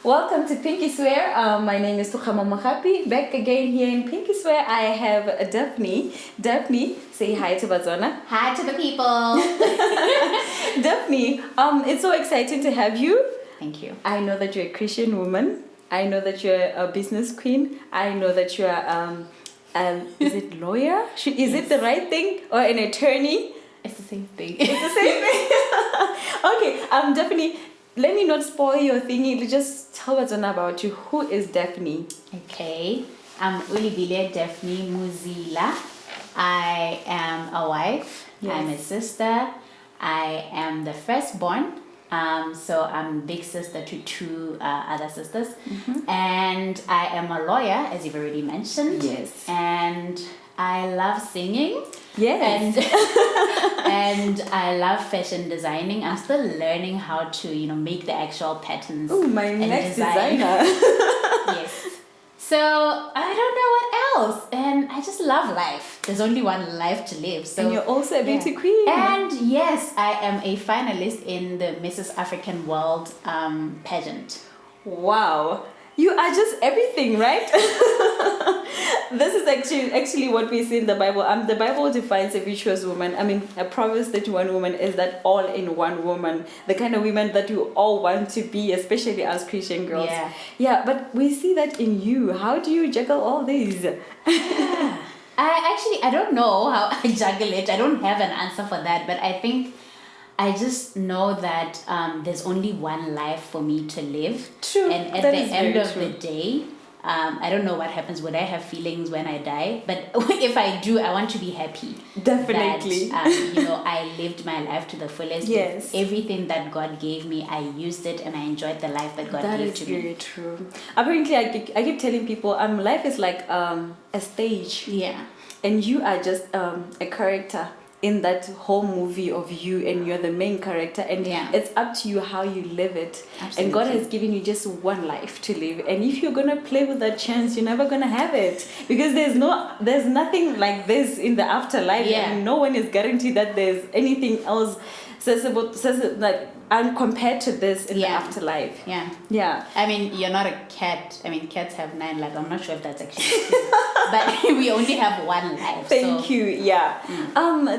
Welcome to Pinky Swear. My name is Thokgamo. Back again here in Pinky Swear. I have Daphne. Daphne, say hi to Bazona. Hi to the people. Daphne, it's so exciting to have you. Thank you. I know that you're a Christian woman. I know that you're a business queen. I know that you're is it lawyer? Is it the right thing? Or an attorney? It's the same thing. It's the same thing. Okay, Daphne, let me not spoil your thingy. Just tell us about you. Who is Daphne? Okay. I'm Ulibile Daphne Muzila. I am a wife. Yes. I'm a sister. I am the firstborn. So I'm big sister to two other sisters. Mm-hmm. And I am a lawyer, as you've already mentioned. Yes. And I love singing. Yes. And I love fashion designing. I'm still learning how to, make the actual patterns. Oh, my and next design. designer. Yes. So I don't know what else. And I just love life. There's only one life to live. So And you're also a beauty queen. And yes, I am a finalist in the Mrs. African World pageant. Wow. You are just everything, right? This is actually what we see in the Bible. The Bible defines a virtuous woman. I mean, a Proverbs 31 woman is that all-in-one woman, the kind of woman that you all want to be, especially as Christian girls. Yeah. Yeah, but we see that in you. How do you juggle all these? I don't know how I juggle it. I don't have an answer for that, but I think I just know that there's only one life for me to live. True. And at That the is end very of true. the day, I don't know what happens. Would I have feelings when I die? But if I do, I want to be happy. Definitely. That, I lived my life to the fullest. Yes. Everything that God gave me, I used it and I enjoyed the life that God That gave is to very me. true. Apparently, I keep telling people, life is like a stage. Yeah. And you are just a character in that whole movie of you, and you're the main character, and Yeah. it's up to you how you live it. Absolutely. And God has given you just one life to live, and if you're gonna play with that chance, you're never gonna have it, because there's nothing like this in the afterlife. Yeah. And no one is guaranteed that there's anything else compared to this in the Yeah. afterlife. Yeah. Yeah. I mean, you're not a cat. I mean, cats have 9 lives. I'm not sure if that's actually true. But we only have one life. Thank you. Yeah.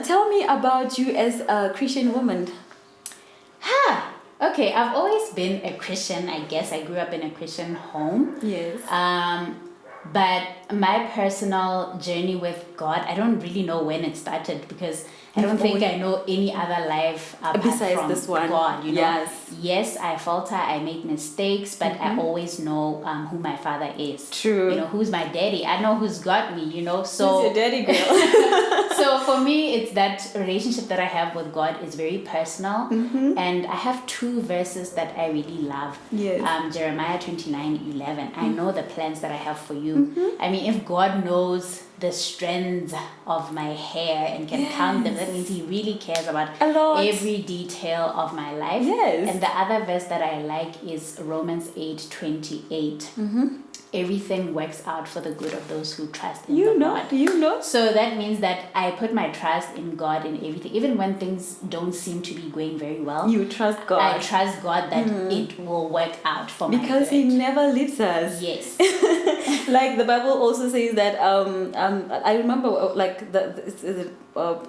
Tell me about you as a Christian woman. Okay, I've always been a Christian. I guess I grew up in a Christian home. Yes. But my personal journey with God, I don't really know when it started, because I don't think I know any other life apart Besides from this one. God. Yes. Yes, I falter, I make mistakes, but I always know who my father is. True. Who's my daddy. I know who's got me. So Who's your daddy girl? so for me, it's that relationship that I have with God is very personal. And I have 2 verses that I really love. Yes. Jeremiah 29:11. I know the plans that I have for you. I mean, if God knows the strands of my hair and can count them, that means he really cares about A lot. every detail of my life. Yes. And the other verse that I like is Romans 8:28. Everything works out for the good of those who trust in the God. You know. So that means that I put my trust in God in everything. Even when things don't seem to be going very well, You trust God. I trust God that it will work out for me. Because he never leaves us. Yes. Like the Bible also says that I remember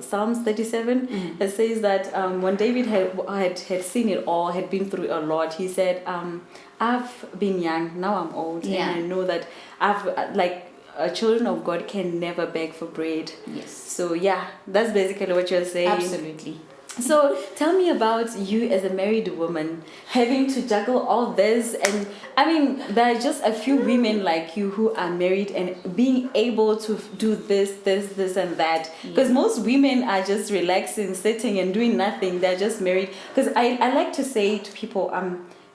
Psalms 37. It says that when David had seen it all, had been through a lot, he said, I've been young, now I'm old, Yeah. and I know that children of God can never beg for bread. Yes. So yeah, that's basically what you're saying. Absolutely. So tell me about you as a married woman, having to juggle all this. And I mean, there are just a few women like you who are married and being able to do this, and that. Because most women are just relaxing, sitting and doing nothing. They're just married. Because I like to say to people,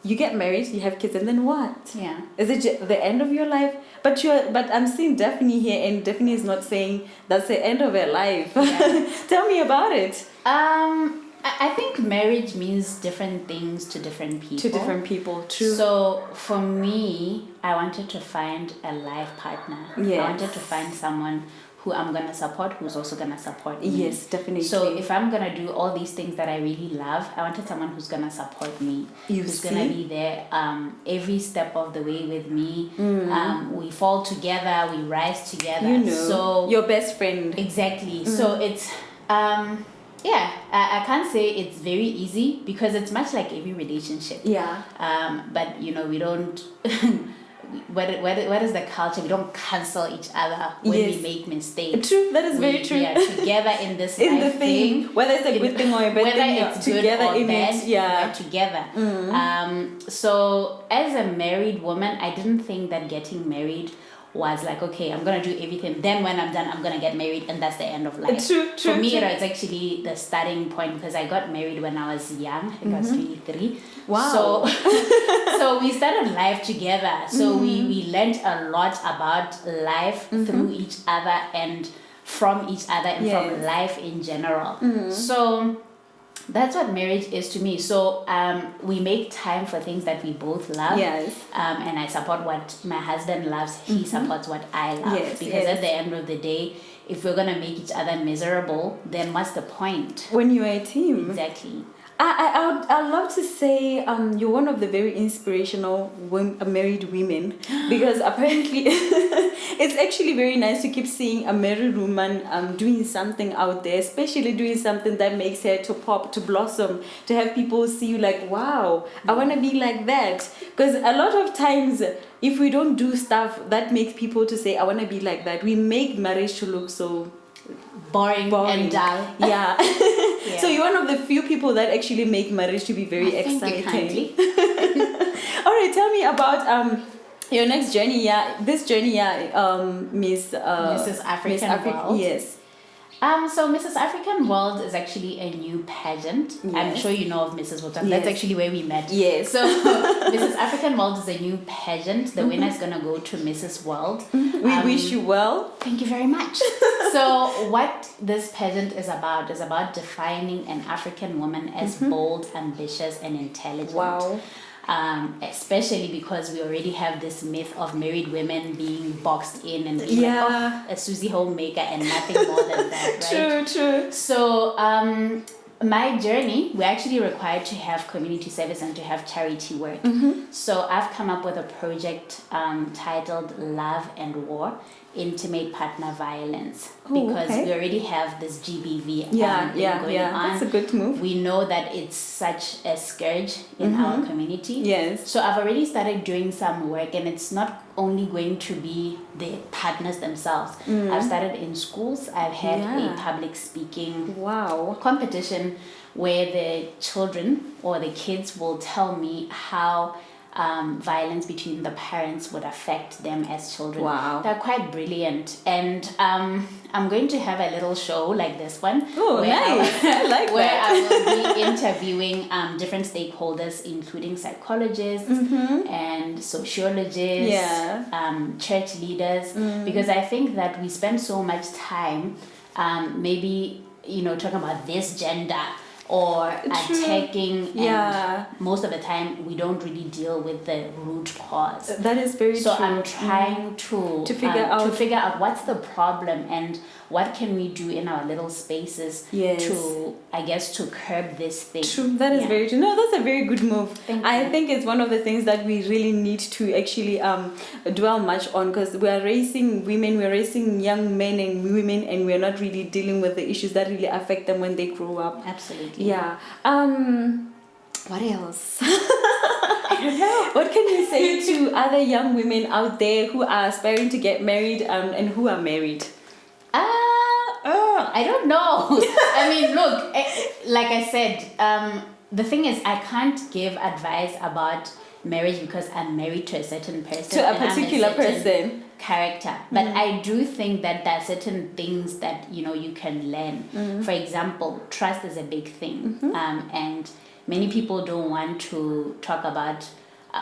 you get married, you have kids, and then what? Yeah. Is it the end of your life? But I'm seeing Daphne here, and Daphne is not saying that's the end of her life. Yeah. Tell me about it. I think marriage means different things to different people. To different people, true. So for me, I wanted to find a life partner. Yes. I wanted to find someone who I'm gonna support, who's also gonna support me. Yes, definitely. So if I'm gonna do all these things that I really love, I wanted someone who's gonna support me, who's gonna be there every step of the way with me. We fall together, we rise together. You know, so your best friend. Exactly. So it's yeah, I can't say it's very easy because it's much like every relationship. Yeah. But you know, we don't. What is the culture? We don't cancel each other when we make mistakes. True, that is very true. We are together in this in life the thing, whether it's a good thing or a bad thing, whether it's together good or in bad, it. Yeah, we're together. So as a married woman, I didn't think that getting married was like, okay, I'm gonna do everything, then when I'm done I'm gonna get married and that's the end of life. True. For me it was actually the starting point because I got married when I was young. I think I was 23. Wow. So we started life together, so we learned a lot about life through each other and from each other and from life in general. So that's what marriage is to me. So we make time for things that we both love. Yes. And I support what my husband loves. He supports what I love. Yes, because at the end of the day, if we're going to make each other miserable, then what's the point? When you're a team. Exactly. I'd love to say you're one of the very inspirational married women because apparently it's actually very nice to keep seeing a married woman doing something out there, especially doing something that makes her to pop, to blossom, to have people see you like, wow, I want to be like that. Because a lot of times if we don't do stuff that makes people to say, I want to be like that, we make marriage to look so boring and dull. Yeah. So you're one of the few people that actually make marriage to be very exciting. All right, tell me about your next journey. This journey. Mrs. African World. Yes. So Mrs. African World is actually a new pageant. Yes. I'm sure you know of Mrs. World. Yes. That's actually where we met. Yes. So Mrs. African World is a new pageant. The winner is gonna go to Mrs. World. We wish you well. Thank you very much. So what this pageant is about defining an African woman as bold, ambitious, and intelligent. Wow. Especially because we already have this myth of married women being boxed in and being like, a Susie homemaker and nothing more than that, right? True. So my journey, we're actually required to have community service and to have charity work. So I've come up with a project titled Love and War, Intimate Partner Violence, because we already have this GBV going on. That's a good move. We know that it's such a scourge in our community. Yes. So I've already started doing some work, and it's not only going to be the partners themselves. I've started in schools. I've had a public speaking competition where the children or the kids will tell me how violence between the parents would affect them as children. Wow. They're quite brilliant. And I'm going to have a little show like this one. Oh, nice. I like where that. I will be interviewing different stakeholders, including psychologists and sociologists, church leaders, because I think that we spend so much time maybe, talking about this gender or attacking, and most of the time we don't really deal with the root cause. That is very true. So I'm trying to figure out what's the problem and what can we do in our little spaces to, I guess, to curb this thing. True, that is very true. No, that's a very good move. Thank I you. think it's one of the things that we really need to actually dwell much on, because we are raising women, we're raising young men and women, and we're not really dealing with the issues that really affect them when they grow up. Absolutely. Yeah. What else? I don't know. What can you say to other young women out there who are aspiring to get married and who are married? I don't know. I mean, look, like I said, the thing is, I can't give advice about marriage because I'm married to a certain person. To a particular person. Character. But I do think that there are certain things that, you can learn. For example, trust is a big thing. And many people don't want to talk about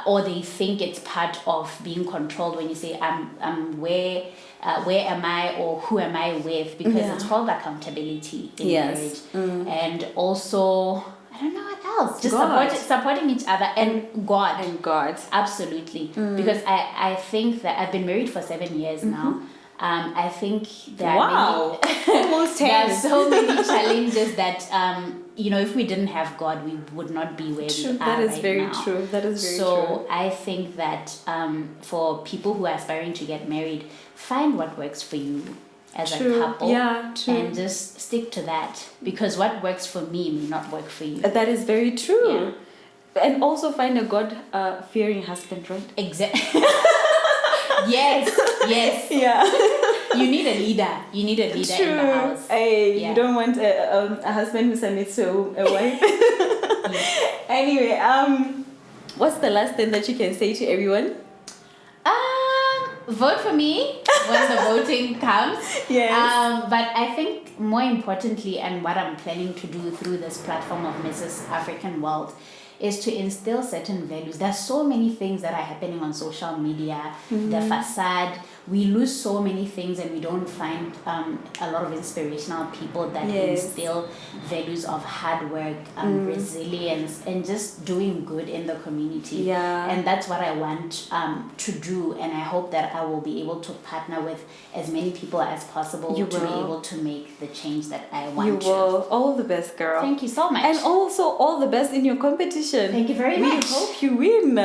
or they think it's part of being controlled when you say I'm where am I or who am I with, because it's called accountability in marriage. And also, I don't know what else, just supporting each other and God. And God. Absolutely. Because I think that I've been married for 7 years now. I think there are Wow. Almost there 10. are so many challenges that if we didn't have God, we would not be where True. we are That is right very now. true. That is very true. So I think that for people who are aspiring to get married, find what works for you as True. a couple. Yeah, true. And just stick to that, because what works for me may not work for you. That is very true. Yeah. And also find a God-fearing husband, right? Exactly. Yes. Yeah. You need a leader. You need a leader in the house. Hey, Yeah. you don't want a husband who submits to a wife. Anyway, what's the last thing that you can say to everyone? Vote for me when the voting comes. Yes. But I think more importantly, and what I'm planning to do through this platform of Mrs. African World, is to instill certain values. There's so many things that are happening on social media, the facade. We lose so many things, and we don't find a lot of inspirational people that instill values of hard work, resilience, and just doing good in the community. Yeah. And that's what I want to do, and I hope that I will be able to partner with as many people as possible to be able to make the change that I want You will. All the best, girl. Thank you so much. And also all the best in your competition. Thank you very much. We hope you win.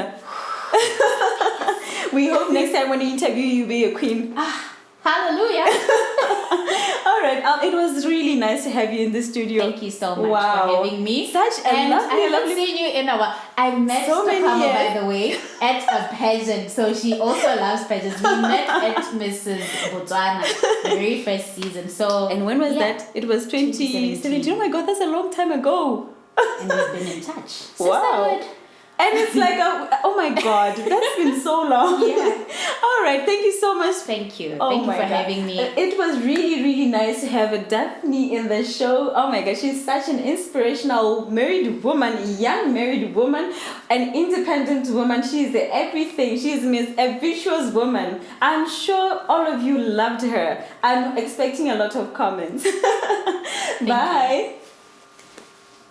We hope next time when we interview you be a queen. Hallelujah. All right. It was really nice to have you in the studio. Thank you so much for having me. Such a and I haven't lovely. seen you in a while. I met So many Thokgamo, years. by the way, at a pageant. So she also loves pageants. We met at Mrs. Botswana, the very first season. So And when was that? It was 2017. Oh my God, that's a long time ago. And we've been in touch. Wow. Sisterhood. And it's like, oh my God, that's been so long. Yeah. All right, thank you so much. Thank you. Oh Thank you my for God. having me. It was really, really nice to have a Daphne in the show. Oh my gosh, she's such an inspirational married woman, young married woman, an independent woman. She's everything. She's a virtuous woman. I'm sure all of you loved her. I'm expecting a lot of comments. Bye.